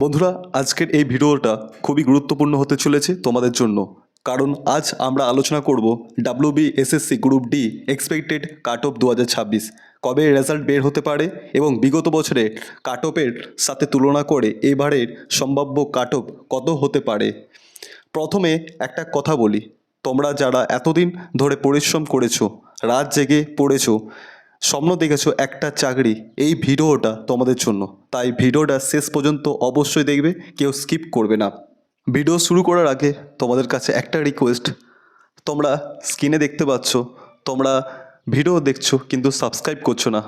বন্ধুরা, আজকের এই ভিডিওটা খুবই গুরুত্বপূর্ণ হতে চলেছে তোমাদের জন্য। কারণ আজ আমরা আলোচনা করব WBSSC group D expected cut off 2026 কবে রেজাল্ট বের হতে পারে এবং বিগত বছরে কাট অফের সাথে তুলনা করে এবারের সম্ভাব্য কাট অফ কত হতে পারে। প্রথমে একটা কথা বলি, তোমরা যারা এতদিন ধরে পরিশ্রম করেছো, রাত জেগে পড়েছো, স্বপ্ন দেখেছো একটা চাকরি, এই ভিডিওটা তোমাদের জন্য। তাই ভিডিওটা শেষ পর্যন্ত অবশ্যই দেখবে, কেউ স্কিপ করবে না। ভিডিও শুরু করার আগে তোমাদের কাছে একটা রিকোয়েস্ট, তোমরা স্ক্রিনে দেখতে পাচ্ছ তোমরা ভিডিও দেখছো কিন্তু সাবস্ক্রাইব করছো না।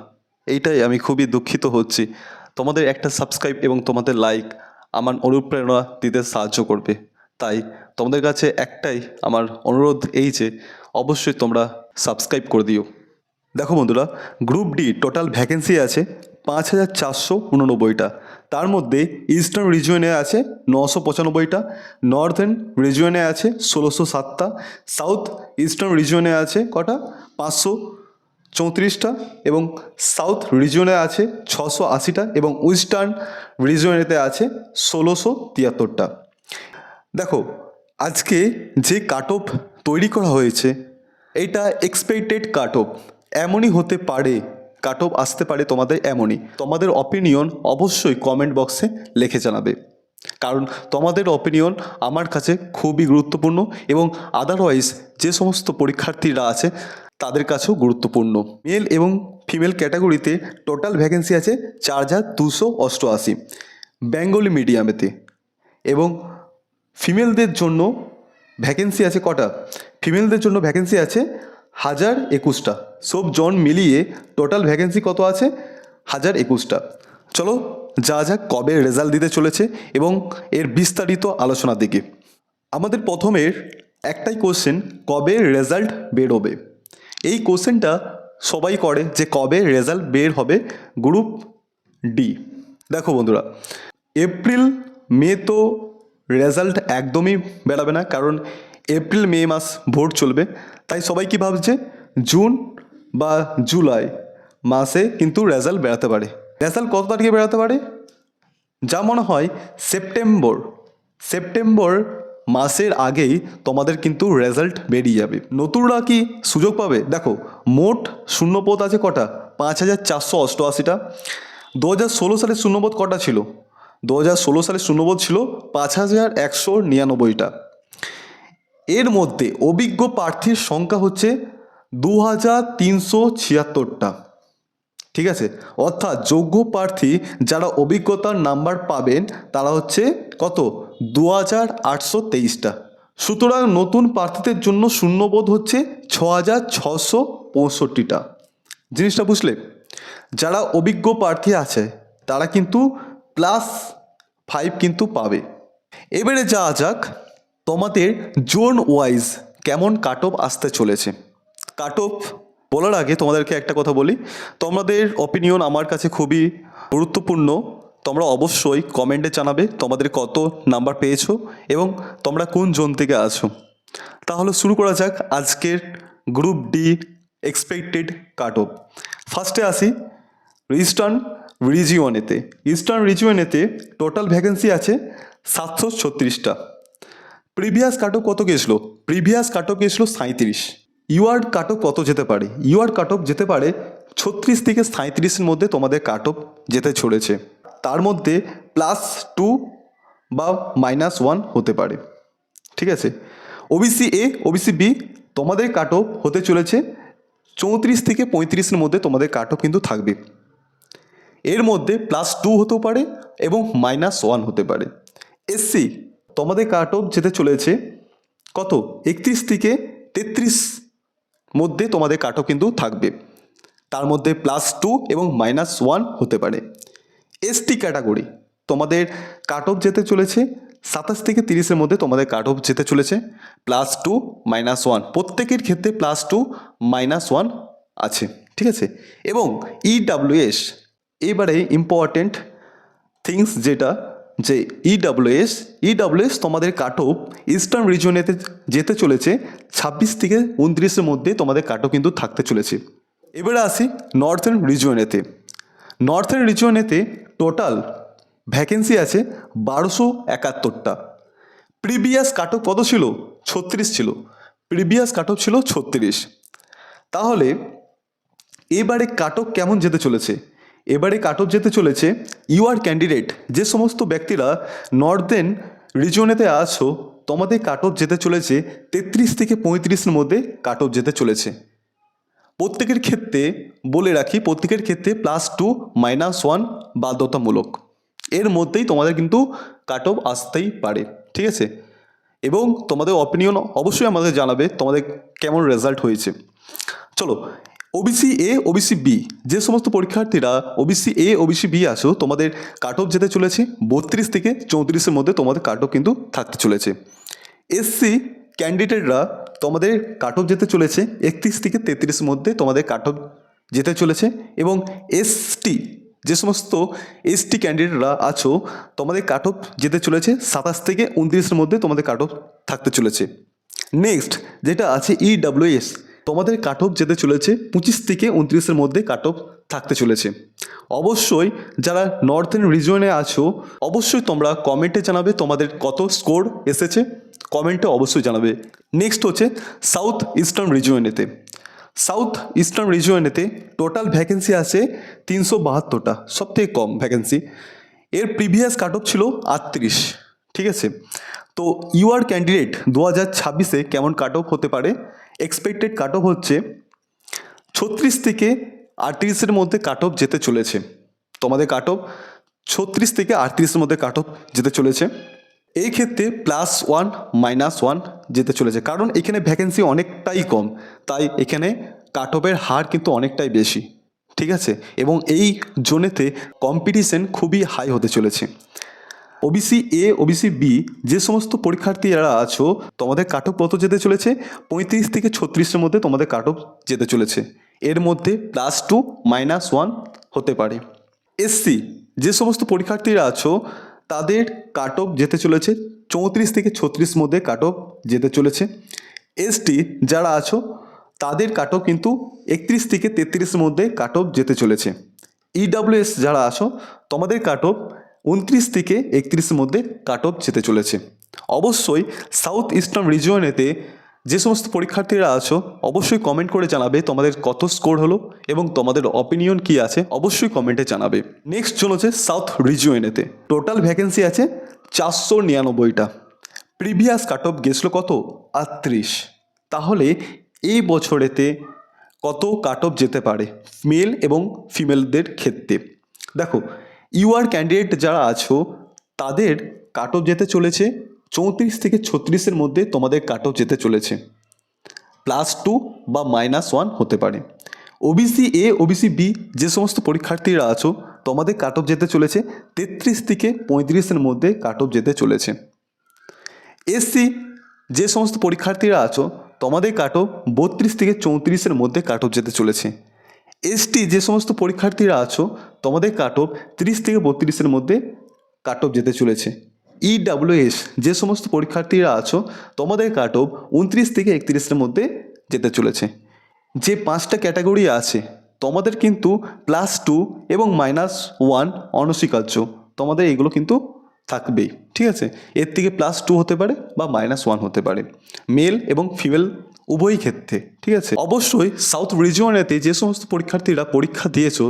এইটাই আমি খুবই দুঃখিত হচ্ছি। তোমাদের একটা সাবস্ক্রাইব এবং তোমাদের লাইক আমার অনুপ্রেরণা দিতে সাহায্য করবে। তাই তোমাদের কাছে একটাই আমার অনুরোধ, এই যে অবশ্যই তোমরা সাবস্ক্রাইব করে দিও। দেখো বন্ধুরা, গ্রুপ ডি টোটাল ভ্যাকেন্সি আছে 5489টা। তার মধ্যে ইস্টার্ন রিজিয়নে আছে 995টা, নর্দার্ন রিজিয়নে আছে 1607টা, সাউথ ইস্টার্ন রিজিয়নে আছে কটা 534টা, এবং সাউথ রিজিয়নে আছে 680টা, এবং ওয়েস্টার্ন রিজিয়নেতে আছে 1673টা। দেখো, আজকে যে কাট অফ তৈরি করা হয়েছে এইটা এক্সপেক্টেড কাট অফ, এমনই হতে পারে, কাট অফ আসতে পারে তোমাদের এমনই। তোমাদের অপিনিয়ন অবশ্যই কমেন্ট বক্সে লিখে জানাবে, কারণ তোমাদের অপিনিয়ন আমার কাছে খুবই গুরুত্বপূর্ণ এবং আদারওয়াইজ যে সমস্ত পরীক্ষার্থীরা আছে তাদের কাছেও গুরুত্বপূর্ণ। মেল এবং ফিমেল ক্যাটাগরিতে টোটাল ভ্যাকেন্সি আছে 4288 বেঙ্গলি মিডিয়ামেতে, এবং ফিমেলদের জন্য ভ্যাকেন্সি আছে কটা? ফিমেলদের জন্য ভ্যাকেন্সি আছে 1021টা। সব জন মিলিয়ে টোটাল ভ্যাকেন্সি কত আছে? 1021টা। চলো যা যাক কবে রেজাল্ট দিতে চলেছে এবং এর বিস্তারিত আলোচনা দিকে। আমাদের প্রথমের একটাই কোশ্চেন, কবে রেজাল্ট বেরোবে? এই কোশ্চেনটা সবাই করে যে কবে রেজাল্ট বের হবে গ্রুপ ডি। দেখো বন্ধুরা, এপ্রিল মে তো রেজাল্ট একদমই বেরোবে না, কারণ এপ্রিল মে মাস ভোট চলবে। তাই সবাই কি ভাবছে, জুন বা জুলাই মাসে কিন্তু রেজাল্ট বেরোতে পারে। রেজাল্ট কত তারিখে বেরোতে পারে? যা মনে হয় সেপ্টেম্বর মাসের আগেই তোমাদের কিন্তু রেজাল্ট বেরিয়ে যাবে। নতুনরা কি সুযোগ পাবে? দেখো, মোট শূন্যপদ আছে কটা? 5488টা। 2016 সালে শূন্যপদ কটা ছিল? 2016 সালে শূন্যপদ ছিল 5199টা। এর মধ্যে অভিজ্ঞ প্রার্থীর সংখ্যা হচ্ছে 2376টা। ঠিক আছে, অর্থাৎ যোগ্য প্রার্থী যারা অভিজ্ঞতার নাম্বার পাবেন তারা হচ্ছে কত? 2823টা। সুতরাং নতুন প্রার্থীদের জন্য শূন্যপদ হচ্ছে 6665টা। জিনিসটা বুঝলে? যারা অভিজ্ঞ প্রার্থী আছে তারা কিন্তু +5 কিন্তু পাবে। এবারে যাওয়া যাক তোমাদের জোন ওয়াইজ কেমন কাট অফ আসতে চলেছে। কাট অফ বলার আগে তোমাদেরকে একটা কথা বলি, তোমাদের অপিনিয়ন আমার কাছে খুবই গুরুত্বপূর্ণ। তোমরা অবশ্যই কমেন্টে জানাবে তোমাদের কত নাম্বার পেয়েছো এবং তোমরা কোন জোন থেকে আছো। তাহলে শুরু করা যাক আজকের group D expected cut off. ফার্স্টে আসি ইস্টার্ন রিজিয়নেতে। ইস্টার্ন রিজিয়নেতে টোটাল ভ্যাকেন্সি আছে 736টা। প্রিভিয়াস কাট অফ কত গেছিলো? প্রিভিয়াস কাট অফ গেছিলো 37। ইউআর কাট অফ কত যেতে পারে? ইউআর কাট অফ যেতে পারে 36 থেকে 37-এর মধ্যে তোমাদের কাট অফ যেতে চলেছে। তার মধ্যে +2 বা -1 হতে পারে। ঠিক আছে, ওবিসি এ ওবিসি বি তোমাদের কাট অফ হতে চলেছে 34 থেকে 35-এর মধ্যে তোমাদের কাট অফ কিন্তু থাকবে। এর মধ্যে +2 হতেও পারে এবং -1 হতে পারে। এসসি তোমাদের কাট অফ যেতে চলেছে কত? 31 থেকে 33 মধ্যে তোমাদের কাট অফ কিন্তু থাকবে। তার মধ্যে +2 এবং -1 হতে পারে। এসটি ক্যাটাগরি তোমাদের কাট অফ যেতে চলেছে 27 থেকে 30-এর মধ্যে তোমাদের কাট অফ যেতে চলেছে। +2 -1 প্রত্যেকের ক্ষেত্রে +2 -1 আছে। ঠিক আছে, এবং ইডাব্লিউএস এবারে ইম্পর্টেন্ট থিংস যেটা, যে ইডাব্লিউএস তোমাদের কাট অফ ইস্টার্ন রিজিয়নেতে যেতে চলেছে 26 থেকে 29-এর মধ্যে তোমাদের কাট অফ কিন্তু থাকতে চলেছে। এবারে আসি নর্থার্ন রিজিয়নেতে। নর্থার্ন রিজিয়নেতে টোটাল ভ্যাকেন্সি আছে 1271টা। প্রিভিয়াস কাট অফ কত ছিল? 36 ছিল। প্রিভিয়াস কাট অফ ছিল 36। তাহলে এবারে কাট অফ কেমন যেতে চলেছে? এবারে কাট অফ যেতে চলেছে ইউআর ক্যান্ডিডেট যে সমস্ত ব্যক্তিরা নর্দার্ন রিজনেতে আছো, তোমাদের কাট অফ যেতে চলেছে 33 থেকে 35-এর মধ্যে কাট অফ যেতে চলেছে। প্রত্যেকের ক্ষেত্রে বলে রাখি, প্রত্যেকের ক্ষেত্রে +2 -1 বাধ্যতামূলক। এর মধ্যেই তোমাদের কিন্তু কাট অফ আসতেই পারে, ঠিক আছে? এবং তোমাদের অপিনিয়ন অবশ্যই আমাদের জানাবে তোমাদের কেমন রেজাল্ট হয়েছে। চলো, ওবিসি এ ওবিসি বি যে সমস্ত পরীক্ষার্থীরা ওবিসি এ ওবিসি বি আছো, তোমাদের কাট অফ যেতে চলেছে 32 থেকে 34-এর মধ্যে তোমাদের কাট অফ কিন্তু থাকতে চলেছে। এসসি ক্যান্ডিডেটরা তোমাদের কাট অফ যেতে চলেছে 31 থেকে 33-এর মধ্যে তোমাদের কাট অফ যেতে চলেছে। এবং এসটি যে সমস্ত এসটি ক্যান্ডিডেটরা আছো, তোমাদের কাট অফ যেতে চলেছে 27 থেকে 29-এর মধ্যে তোমাদের কাট অফ থাকতে চলেছে। নেক্সট যেটা আছে ইডব্লিউএস, তোমাদের কাট অফ যেতে চলেছে 25 থেকে 29-এর মধ্যে কাট অফ থাকতে চলেছে। অবশ্যই যারা নর্থার্ন রিজনে আছো, অবশ্যই তোমরা কমেন্টে জানাবে তোমাদের কত স্কোর এসেছে, কমেন্টে অবশ্যই জানাবে। নেক্সট হচ্ছে সাউথ ইস্টার্ন রিজনেতে। সাউথ ইস্টার্ন রিজনেতে টোটাল ভ্যাকেন্সি আছে 372টা, সবথেকে কম ভ্যাকেন্সি। এর প্রিভিয়াস কাট অফ ছিল 38, ঠিক আছে? তো ইউআর ক্যান্ডিডেট 2026-এ কেমন কাট অফ হতে পারে? এক্সপেক্টেড কাট অফ হচ্ছে 36 থেকে 38-এর মধ্যে কাট অফ যেতে চলেছে। তোমাদের কাট অফ 36 থেকে 38-এর মধ্যে কাট অফ যেতে চলেছে। এই ক্ষেত্রে +1 -1 যেতে চলেছে, কারণ এখানে ভ্যাকেন্সি অনেকটাই কম, তাই এখানে কাট অফের হার কিন্তু অনেকটাই বেশি, ঠিক আছে? এবং এই জোনেতে কম্পিটিশন খুবই হাই হতে চলেছে। ওবিসি এ ওবিসি বি যে সমস্ত পরীক্ষার্থীরা আছো, তোমাদের কাট অফ কত যেতে চলেছে? 35 থেকে 36-এর মধ্যে তোমাদের কাট অফ যেতে চলেছে। এর মধ্যে +2 -1 হতে পারে। এসসি যে সমস্ত পরীক্ষার্থীরা আছো, তাদের কাট অফ যেতে চলেছে 34 থেকে 36-এর মধ্যে কাট অফ যেতে চলেছে। এসটি যারা আছো, তাদের কাট অফ কিন্তু 31 থেকে 33-এর মধ্যে কাট অফ যেতে চলেছে। ইডব্লিউএস যারা আছো, তোমাদের কাট অফ 29 থেকে 31-এর মধ্যে কাট অফ যেতে চলেছে। অবশ্যই সাউথ ইস্টার্ন রিজিয়নেতে যে সমস্ত পরীক্ষার্থীরা আছো, অবশ্যই কমেন্ট করে জানাবে তোমাদের কত স্কোর হলো এবং তোমাদের অপিনিয়ন কী আছে, অবশ্যই কমেন্টে জানাবে। নেক্সট চলেছে সাউথ রিজিয়নেতে। টোটাল ভ্যাকেন্সি আছে 499টা। প্রিভিয়াস কাট অফ গেছিলো কত? 38। তাহলে এই বছরেতে কত কাট অফ যেতে পারে মেল এবং ফিমেলদের ক্ষেত্রে? দেখো, ইউআর ক্যান্ডিডেট যারা আছো, তাদের কাট অফ যেতে চলেছে 34 থেকে 36-এর মধ্যে তোমাদের কাট অফ যেতে চলেছে। +2 বা -1 হতে পারে। ওবিসি এ ওবিসি বি যে সমস্ত পরীক্ষার্থীরা আছো, তোমাদের কাট অফ যেতে চলেছে 33 থেকে 35-এর মধ্যে কাট অফ যেতে চলেছে। এসসি যে সমস্ত পরীক্ষার্থীরা আছো, তোমাদের কাট অফ 32 থেকে 34-এর মধ্যে কাট অফ যেতে চলেছে। এসটি যে সমস্ত পরীক্ষার্থীরা আছো, তোমাদের কাট অফ 30 থেকে 32-এর মধ্যে কাট অফ যেতে চলেছে। ইডব্লিউএস যে সমস্ত পরীক্ষার্থীরা আছো, তোমাদের কাট অফ 29 থেকে 31-এর মধ্যে যেতে চলেছে। যে 5টা ক্যাটাগরি আছে, তোমাদের কিন্তু +2 এবং -1 অনস্বীকার্য, তোমাদের এগুলো কিন্তু থাকবেই, ঠিক আছে? এর থেকে +2 হতে পারে বা -1 হতে পারে, মেল এবং ফিমেল উভয় ক্ষেত্রে, ঠিক আছে? অবশ্যই সাউথ রিজিয়নেতে যে সমস্ত পরীক্ষার্থীরা পরীক্ষা দিয়েছো,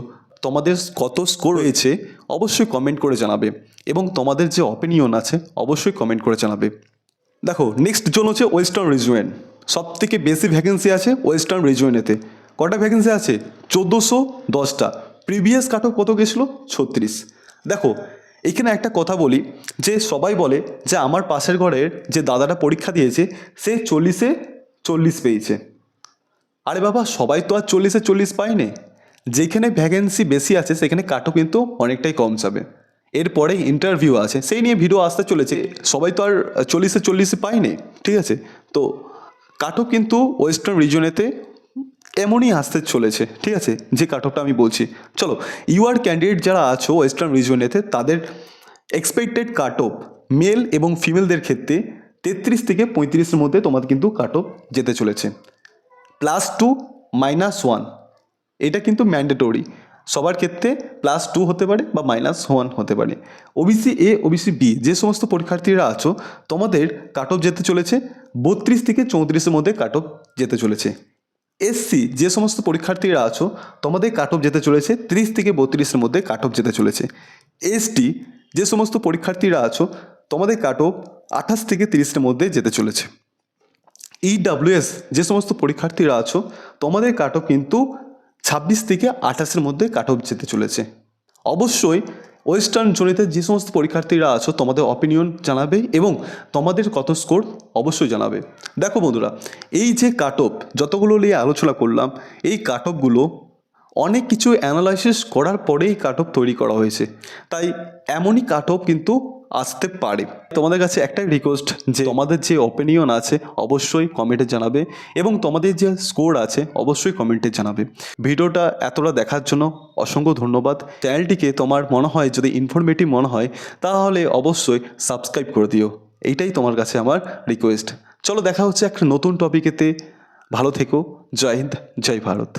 তোমাদের কত স্কোর হয়েছে অবশ্যই কমেন্ট করে জানাবে এবং তোমাদের যে অপিনিয়ন আছে অবশ্যই কমেন্ট করে জানাবে। দেখো, নেক্সট জোন হচ্ছে ওয়েস্টার্ন রিজিয়ন। সব থেকে বেশি ভ্যাকেন্সি আছে ওয়েস্টার্ন রিজিয়নেতে। কটা ভ্যাকেন্সি আছে? 1410টা। প্রিভিয়াস কাট অফ কত গেছিলো? 36। দেখো, এখানে একটা কথা বলি, যে সবাই বলে যে আমার পাশের ঘরের যে দাদাটা পরীক্ষা দিয়েছে সে 40-এ 40 পেয়েছে। আরে বাবা, সবাই তো আর 40-এ 40 পায়নি। যেখানে ভ্যাকেন্সি বেশি আছে সেখানে কাট অফ কিন্তু অনেকটাই কম যাবে। এরপরে ইন্টারভিউ আছে, সেই নিয়ে ভিডিও আসতে চলেছে। সবাই তো আর 40-এ 40 পায়নি, ঠিক আছে? তো কাট অফ কিন্তু ওয়েস্টার্ন রিজনেতে এমনই আসতে চলেছে, ঠিক আছে? যে কাট অফটা আমি বলছি। চলো, ইউআর ক্যান্ডিডেট যারা আছো ওয়েস্টার্ন রিজনেতে, তাদের এক্সপেক্টেড কাট অফ মেল এবং ফিমেলদের ক্ষেত্রে 33 থেকে 35-এর মধ্যে তোমাদের কিন্তু কাট অফ যেতে চলেছে। +2 -1 এটা কিন্তু ম্যান্ডেটরি। সবার ক্ষেত্রে +2 হতে পারে বা -1 হতে পারে। ওবিসি এ ওবিসি বি যে সমস্ত পরীক্ষার্থীরা আছো তোমাদের কাট অফ যেতে চলেছে 32 থেকে 34-এর মধ্যে কাট অফ যেতে চলেছে। এসসি যে সমস্ত পরীক্ষার্থীরা আছো তোমাদের কাট অফ যেতে চলেছে 30 থেকে 32-এর মধ্যে কাট অফ যেতে চলেছে। এসটি যে সমস্ত পরীক্ষার্থীরা আছো তোমাদের কাট অফ 28 থেকে 30-এর মধ্যে যেতে চলেছে। ইডব্লিউএস যে সমস্ত পরীক্ষার্থীরা আছো তোমাদের কাট অফ কিন্তু 26 থেকে 28-এর মধ্যে কাট অফ যেতে চলেছে। অবশ্যই ওয়েস্টার্ন জোনেতে যে সমস্ত পরীক্ষার্থীরা আছো তোমাদের অপিনিয়ন জানাবে এবং তোমাদের কত স্কোর অবশ্যই জানাবে। দেখো বন্ধুরা, এই যে কাট অফ যতগুলো নিয়ে আলোচনা করলাম, এই কাট অফগুলো অনেক কিছু অ্যানালাইসিস করার পরেই কাট অফ তৈরি করা হয়েছে, তাই এমনই কাট অফ কিন্তু আসতে পারে। তোমাদের কাছে একটাই রিকোয়েস্ট যে তোমাদের যে অপিনিয়ন আছে অবশ্যই কমেন্টে জানাবে এবং তোমাদের যে স্কোর আছে অবশ্যই কমেন্টে জানাবে। ভিডিওটা এতটা দেখার জন্য অসংখ্য ধন্যবাদ। চ্যানেলটিকে তোমার মনে হয় যদি ইনফরমেটিভ মনে হয় তাহলে অবশ্যই সাবস্ক্রাইব করে দিও, এইটাই তোমার কাছে আমার রিকোয়েস্ট। চলো দেখা হচ্ছে একটা নতুন টপিকেতে। ভালো থেকো। জয় হিন্দ, জয় ভারত।